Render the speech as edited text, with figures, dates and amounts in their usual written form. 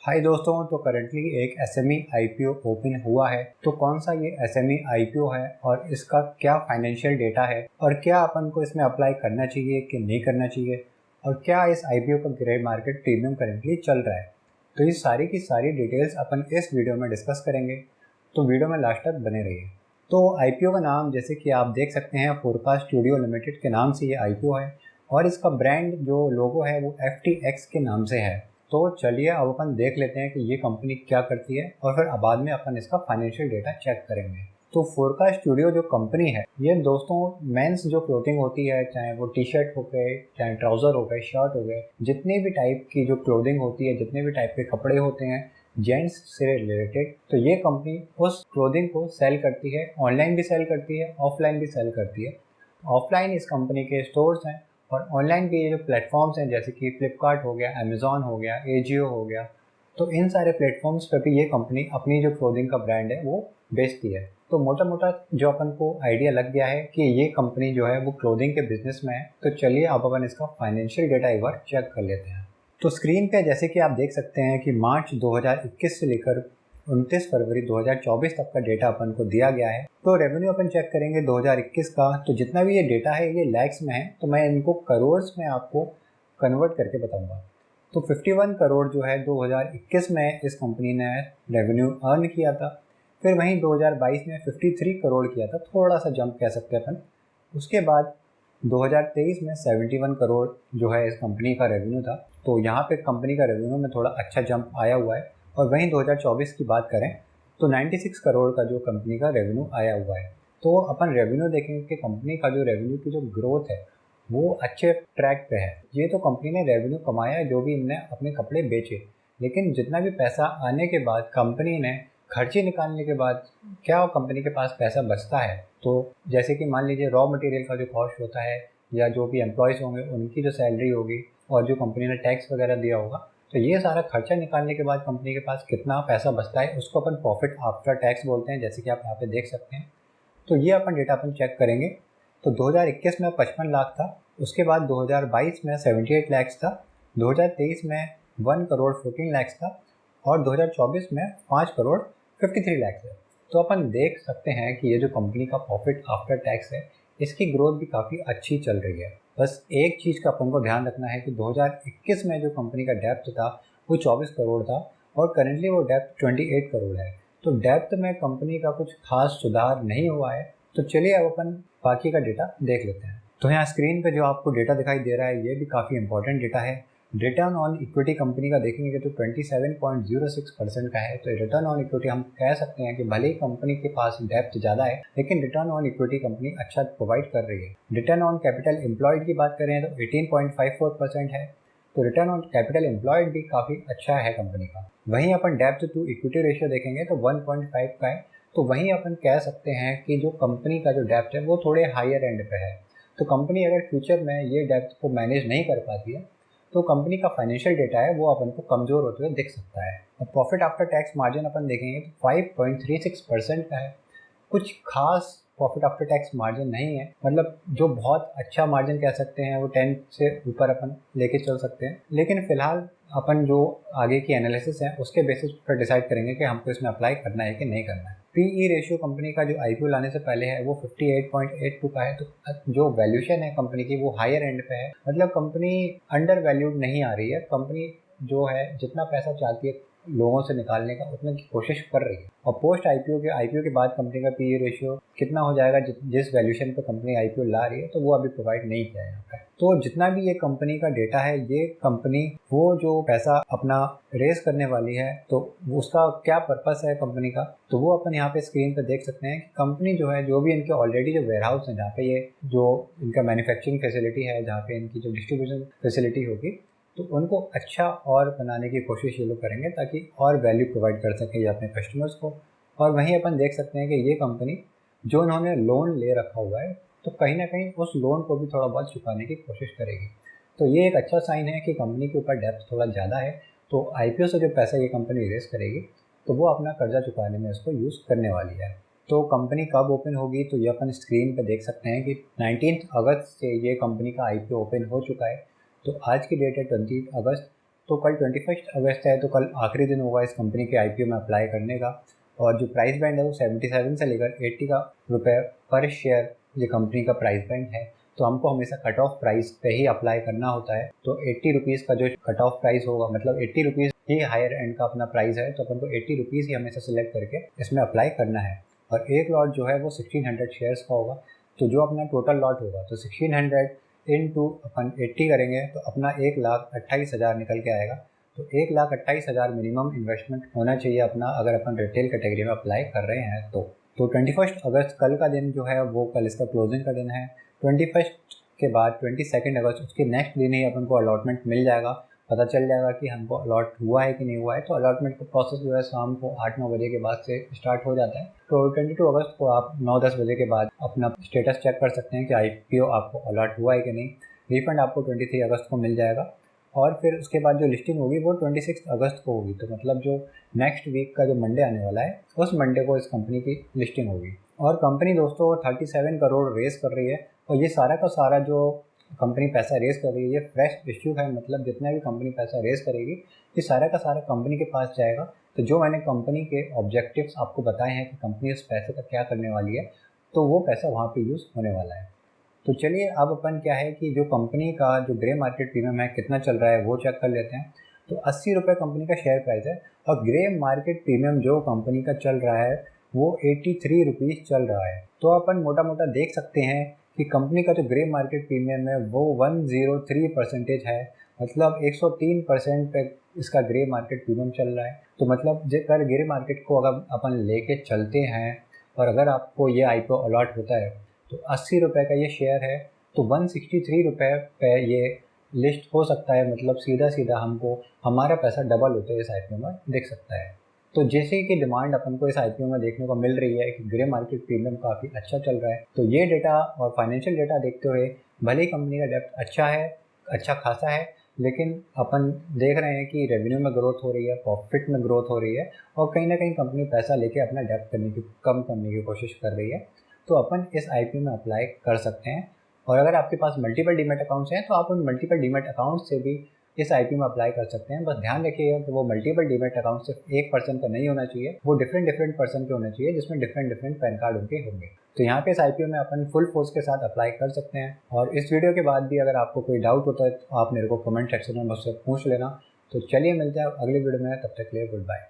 हाय दोस्तों, तो करंटली एक एसएमई आईपीओ ओपन हुआ है। तो कौन सा ये एसएमई आईपीओ है और इसका क्या फाइनेंशियल डेटा है और क्या अपन को इसमें अप्लाई करना चाहिए कि नहीं करना चाहिए और क्या इस आईपीओ का ग्रे मार्केट प्रीमियम करंटली चल रहा है। तो ये सारी की सारी डिटेल्स अपन इस वीडियो में डिस्कस करेंगे, तो वीडियो में लास्ट तक बने रहिए। तो आईपीओ का नाम जैसे कि आप देख सकते हैं फोरकास्ट स्टूडियो लिमिटेड के नाम से ये आईपीओ है और इसका ब्रांड जो लोगो है वो FTX के नाम से है। तो चलिए अब अपन देख लेते हैं कि ये कंपनी क्या करती है और फिर बाद में अपन इसका फाइनेंशियल डेटा चेक करेंगे। तो फोरकास्ट स्टूडियो जो कंपनी है ये दोस्तों मेंस जो क्लोथिंग होती है, चाहे वो टी शर्ट हो गए, चाहे ट्राउजर हो गए, शर्ट हो गए, जितने भी टाइप की जो क्लोथिंग होती है, जितने भी टाइप के कपड़े होते हैं जेंट्स से रिलेटेड, तो ये कंपनी उस क्लोथिंग को सेल करती है। ऑनलाइन भी सेल करती है, ऑफलाइन भी सेल करती है। ऑफलाइन इस कंपनी के स्टोर्स हैं और ऑनलाइन के ये जो प्लेटफॉर्म्स हैं जैसे कि फ्लिपकार्ट हो गया, अमेज़ॉन हो गया, एजियो हो गया, तो इन सारे प्लेटफॉर्म्स पर भी ये कंपनी अपनी जो क्लोथिंग का ब्रांड है वो बेचती है। तो मोटा मोटा जो अपन को आइडिया लग गया है कि ये कंपनी जो है वो क्लोथिंग के बिजनेस में है। तो चलिए अब अपन इसका फाइनेंशियल डेटा एक बार चेक कर लेते हैं। तो स्क्रीन पे जैसे कि आप देख सकते हैं कि मार्च 2021 से लेकर 29 फरवरी 2024 तक का डेटा अपन को दिया गया है। तो रेवेन्यू अपन चेक करेंगे 2021 का, तो जितना भी ये डेटा है ये लैक्स में है, तो मैं इनको करोड़ में आपको कन्वर्ट करके बताऊंगा। तो 51 करोड़ जो है 2021 में इस कंपनी ने रेवेन्यू अर्न किया था। फिर वहीं 2022 में 53 करोड़ किया था, थोड़ा सा जंप कह सकते हैं अपन। उसके बाद 2023 में 71 करोड़ जो है इस कंपनी का रेवेन्यू था। तो यहाँ पे कंपनी का रेवेन्यू में थोड़ा अच्छा जंप आया हुआ है। और वहीं 2024 की बात करें तो 96 करोड़ का जो कंपनी का रेवेन्यू आया हुआ है। तो अपन रेवेन्यू देखेंगे कि कंपनी का जो रेवेन्यू की जो ग्रोथ है वो अच्छे ट्रैक पे है। ये तो कंपनी ने रेवेन्यू कमाया जो भी इनने अपने कपड़े बेचे, लेकिन जितना भी पैसा आने के बाद कंपनी ने खर्चे निकालने के बाद क्या कंपनी के पास पैसा बचता है। तो जैसे कि मान लीजिए रॉ मटेरियल का जो कॉस्ट होता है या जो भी एम्प्लॉयज़ होंगे उनकी जो सैलरी होगी और जो कंपनी ने टैक्स वगैरह दिया होगा, तो ये सारा खर्चा निकालने के बाद कंपनी के पास कितना पैसा बचता है उसको अपन प्रॉफिट आफ्टर टैक्स बोलते हैं, जैसे कि आप यहाँ पे देख सकते हैं। तो ये अपन डेटा अपन चेक करेंगे। तो 2021 में 55 लाख था, उसके बाद 2022 में 78 लैक्स था, 2023 में 1 करोड़ 14 लैक्स था और 2024 में 5 करोड़ 53 लैक्स है। तो अपन देख सकते हैं कि ये जो कंपनी का प्रॉफिट आफ्टर टैक्स है इसकी ग्रोथ भी काफ़ी अच्छी चल रही है। बस एक चीज़ का अपन को ध्यान रखना है कि 2021 में जो कंपनी का डेप्थ था वो 24 करोड़ था और करेंटली वो डेप्थ 28 करोड़ है। तो डेप्थ में कंपनी का कुछ खास सुधार नहीं हुआ है। तो चलिए अब अपन बाकी का डेटा देख लेते हैं। तो यहाँ स्क्रीन पे जो आपको डेटा दिखाई दे रहा है ये भी काफ़ी इंपॉर्टेंट डेटा है। रिटर्न ऑन इक्विटी कंपनी का देखेंगे तो 27.06% का है। तो रिटर्न ऑन इक्विटी हम कह सकते हैं कि भले ही कंपनी के पास डेप्थ ज़्यादा है लेकिन रिटर्न ऑन इक्विटी कंपनी अच्छा प्रोवाइड कर रही है। रिटर्न ऑन कैपिटल एम्प्लॉयड की बात करें तो 18.54% है। तो रिटर्न ऑन कैपिटल एम्प्लॉयड भी काफ़ी अच्छा है कंपनी का। वहीं अपन डेप्थ टू इक्विटी रेशियो देखेंगे तो 1.5 का है। तो वहीं अपन कह सकते हैं कि जो कंपनी का जो डेप्थ है वो थोड़े हायर एंड पे है। तो कंपनी अगर फ्यूचर में ये डेप्थ को मैनेज नहीं कर पाती है तो कंपनी का फाइनेंशियल डेटा है वो अपन को कमज़ोर होते हुए दिख सकता है। और प्रॉफिट आफ्टर टैक्स मार्जिन अपन देखेंगे तो 5.36% का है। कुछ खास प्रॉफिट आफ्टर टैक्स मार्जिन नहीं है, मतलब जो बहुत अच्छा मार्जिन कह सकते हैं वो 10 से ऊपर अपन लेके चल सकते हैं। लेकिन फिलहाल अपन जो आगे की एनालिसिस है उसके बेसिस पर डिसाइड करेंगे कि हमको इसमें अप्लाई करना है कि नहीं करना है। पीई रेशियो कंपनी का जो आईपीओ लाने से पहले है वो 58.82 का है। तो जो वैल्यूशन है कंपनी की वो हायर एंड पे है, मतलब कंपनी अंडर वैल्यूड नहीं आ रही है। कंपनी जो है जितना पैसा चाहती है लोगों से निकालने का उतने की कोशिश कर रही है। और पोस्ट आईपीओ के बाद कंपनी का पीई रेशियो कितना हो जाएगा जिस वैल्यूशन पे कंपनी आईपीओ ला रही है, तो वो अभी प्रोवाइड नहीं किया है यहाँ पे। तो जितना भी ये कंपनी का डेटा है, ये कंपनी वो जो पैसा अपना रेस करने वाली है तो उसका क्या पर्पस है कंपनी का, तो वो अपन यहाँ पे स्क्रीन पे देख सकते हैं कि कंपनी जो है जो भी इनके ऑलरेडी जो वेयर हाउस है जहाँ पे ये जो इनका मैन्युफैक्चरिंग फैसिलिटी है, जहाँ पे इनकी जो डिस्ट्रीब्यूशन फैसिलिटी होगी, तो उनको अच्छा और बनाने की कोशिश ये लोग करेंगे ताकि और वैल्यू प्रोवाइड कर सके ये अपने कस्टमर्स को। और वहीं अपन देख सकते हैं कि ये कंपनी जो इन्होंने लोन ले रखा हुआ है तो कहीं ना कहीं उस लोन को भी थोड़ा बहुत चुकाने की कोशिश करेगी। तो ये एक अच्छा साइन है कि कंपनी के ऊपर डेप्थ थोड़ा ज़्यादा है। तो आईपीओ से जो पैसा ये कंपनी रेस करेगी तो वो अपना कर्जा चुकाने में इसको यूज़ करने वाली है। तो कंपनी कब ओपन होगी, तो ये अपन स्क्रीन पर देख सकते हैं कि 19 अगस्त से ये कंपनी का आईपीओ ओपन हो चुका है। तो आज की डेट है 20 अगस्त। तो कल 21 अगस्त है, तो कल आखिरी दिन होगा इस कंपनी के IPO में अप्लाई करने का। और जो प्राइस बैंड है वो 77 से लेकर 80 का रुपये पर शेयर ये कंपनी का प्राइस बैंड है। तो हमको हमेशा कट ऑफ प्राइस पे ही अप्लाई करना होता है। तो 80 रुपीज़ का जो कट ऑफ प्राइस होगा, मतलब 80 रुपीज़ ही हायर एंड का अपना प्राइस है, तो अपन को 80 रुपीज़ ही हमेशा सिलेक्ट करके इसमें अप्लाई करना है। और एक लॉट जो है वो 1600 शेयर्स का होगा। तो जो अपना टोटल लॉट होगा तो 1600 इंटू अपन 80 करेंगे तो अपना 1,28,000 निकल के आएगा। तो 1,28,000 मिनिमम इन्वेस्टमेंट होना चाहिए अपना, अगर अपन रिटेल कैटेगरी में अप्लाई कर रहे हैं तो 21 अगस्त कल का दिन जो है वो कल इसका क्लोजिंग का दिन है। 21 के बाद 22 अगस्त उसके नेक्स्ट दिन ही अपन को अलॉटमेंट मिल जाएगा, पता चल जाएगा कि हमको अलॉट हुआ है कि नहीं हुआ है। तो अलॉटमेंट का प्रोसेस जो है शाम को 8-9 बजे के बाद से स्टार्ट हो जाता है। तो 22 अगस्त को आप 9-10 बजे के बाद अपना स्टेटस चेक कर सकते हैं कि IPO आपको अलॉट हुआ है कि नहीं। रिफंड आपको 23 अगस्त को मिल जाएगा। और फिर उसके बाद जो लिस्टिंग होगी वो 26 अगस्त को होगी। तो मतलब जो नेक्स्ट वीक का जो मंडे आने वाला है उस मंडे को इस कंपनी की लिस्टिंग होगी। और कंपनी दोस्तों 37 करोड़ रेस कर रही है। और ये सारा का सारा जो कंपनी पैसा रेस कर रही है ये फ्रेश इश्यू है, मतलब जितना भी कंपनी पैसा रेस करेगी ये सारा का सारा कंपनी के पास जाएगा। तो जो मैंने कंपनी के ऑब्जेक्टिव्स आपको बताए हैं कि कंपनी उस पैसे का क्या करने वाली है, तो वो पैसा वहाँ पे यूज़ होने वाला है। तो चलिए अब अपन क्या है कि जो कंपनी का जो ग्रे मार्केट प्रीमियम है कितना चल रहा है वो चेक कर लेते हैं। तो 80 रुपये कंपनी का शेयर प्राइस है और ग्रे मार्केट प्रीमियम जो कंपनी का चल रहा है वो 83 रुपीज़ चल रहा है। तो अपन मोटा मोटा देख सकते हैं कि कंपनी का जो ग्रे मार्केट प्रीमियम है वो 103% है, मतलब 103% पे इसका ग्रे मार्केट प्रीमियम चल रहा है। तो मतलब अगर ग्रे मार्केट को अगर अपन लेके चलते हैं और अगर आपको ये IPO अलॉट होता है तो 80 रुपये का ये शेयर है, तो 163 रुपये पे ये लिस्ट हो सकता है। मतलब सीधा सीधा हमको हमारा पैसा डबल होते हुए इस IPO में दिख सकता है। तो जैसे कि डिमांड अपन को इस IPO में देखने को मिल रही है कि ग्रे मार्केट प्रीमियम काफ़ी अच्छा चल रहा है, तो ये डेटा और फाइनेंशियल डेटा देखते हुए भले ही कंपनी का डेप्थ अच्छा है, अच्छा खासा है, लेकिन अपन देख रहे हैं कि रेवेन्यू में ग्रोथ हो रही है, प्रॉफिट में ग्रोथ हो रही है और कहीं ना कहीं कंपनी पैसा लेके अपना डेप्थ कम करने की कोशिश कर रही है। तो अपन इस IPO में अप्लाई कर सकते हैं। और अगर आपके पास मल्टीपल डीमैट अकाउंट्स हैं तो आप उन मल्टीपल डीमैट अकाउंट से भी इस IPO में अप्लाई कर सकते हैं। बस ध्यान रखिएगा कि वो मल्टीपल डीमैट अकाउंट सिर्फ एक पर्सन का नहीं होना चाहिए, वो डिफरेंट पर्सन के होने चाहिए जिसमें डिफरेंट पैन कार्ड उनके होंगे। तो यहाँ पे इस IPO में अपन फुल फोर्स के साथ अप्लाई कर सकते हैं। और इस वीडियो के बाद भी अगर आपको कोई डाउट होता है तो आप मेरे को कमेंट सेक्शन में मुझसे पूछ लेना। तो चलिए मिलते हैं अगले वीडियो में, तब तक के लिए गुड बाय।